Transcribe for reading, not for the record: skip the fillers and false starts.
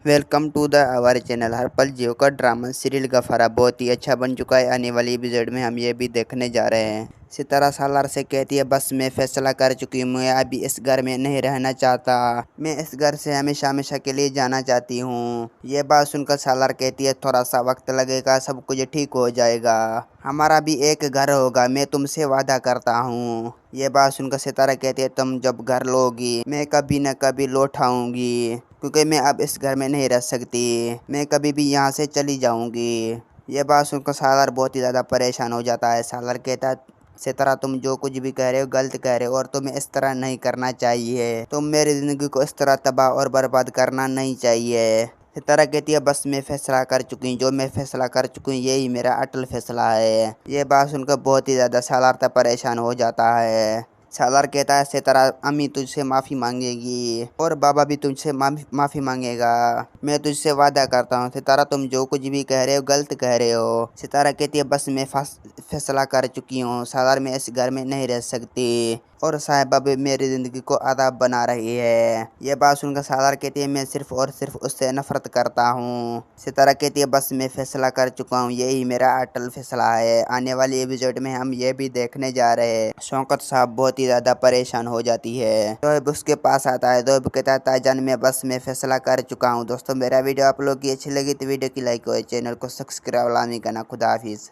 Welcome to the our channel. हर पल जियो का ड्रामा सीरियल गफारा बहुत ही अच्छा बन चुका है। आने वाली एपिसोड में हम ये भी देखने जा रहे हैं। सितारा सालार से कहती है, बस मैं फैसला कर चुकी हूँ, मैं अभी इस घर में नहीं रहना चाहता, मैं इस घर से हमेशा हमेशा के लिए जाना चाहती हूँ। ये बात सुनकर सालार कहती है, थोड़ा सा वक्त लगेगा, सब कुछ ठीक हो जाएगा, हमारा भी एक घर होगा, मैं तुमसे वादा करता हूँ। ये बात सुनकर सितारा कहती है, तुम जब घर लोगी मैं कभी न कभी लौट आऊंगी, क्योंकि मैं अब इस घर में नहीं रह सकती, मैं कभी भी यहाँ से चली जाऊंगी। ये बात सुनकर सालार बहुत ही ज़्यादा परेशान हो जाता है। सालार कहता है, सितारा तुम जो कुछ भी कह रहे हो गलत कह रहे हो, और तुम्हें इस तरह नहीं करना चाहिए, तुम मेरी ज़िंदगी को इस तरह तबाह और बर्बाद करना नहीं चाहिए। सितारा कहती है, बस मैं फैसला कर चुकी हूँ, जो मैं फैसला कर चुकी हूँ यही मेरा अटल फैसला है। ये बात सुनकर बहुत ही ज़्यादा सालार तक परेशान हो जाता है। सालार कहता है, सितारा अम्मी तुझसे माफ़ी मांगेगी और बाबा भी तुझसे माफ़ी मांगेगा, मैं तुझसे वादा करता हूँ। सितारा तुम जो कुछ भी कह रहे हो गलत कह रहे हो। सितारा कहती है, बस मैं फैसला कर चुकी हूँ, सालार मैं इस घर में नहीं रह सकती, और साहिबा भी मेरी ज़िंदगी को आदाब बना रही है। यह बात सुनकर सालार कहती है, मैं सिर्फ और सिर्फ उससे नफरत करता हूँ। सितारा कहती है, बस मैं फैसला कर चुका हूँ, यही मेरा अटल फैसला है। आने वाली एपिसोड में हम ये भी देखने जा रहे हैं। शौकत साहब बहुत ही ज़्यादा परेशान हो जाती है। तो उसके पास आता है, तो कहता है, ताईजान मैं फैसला कर चुका हूँ। दोस्तों, मेरा वीडियो आप लोग की अच्छी लगी तो वीडियो की लाइक और चैनल को सब्सक्राइब लाने करना। खुदा हाफिज़।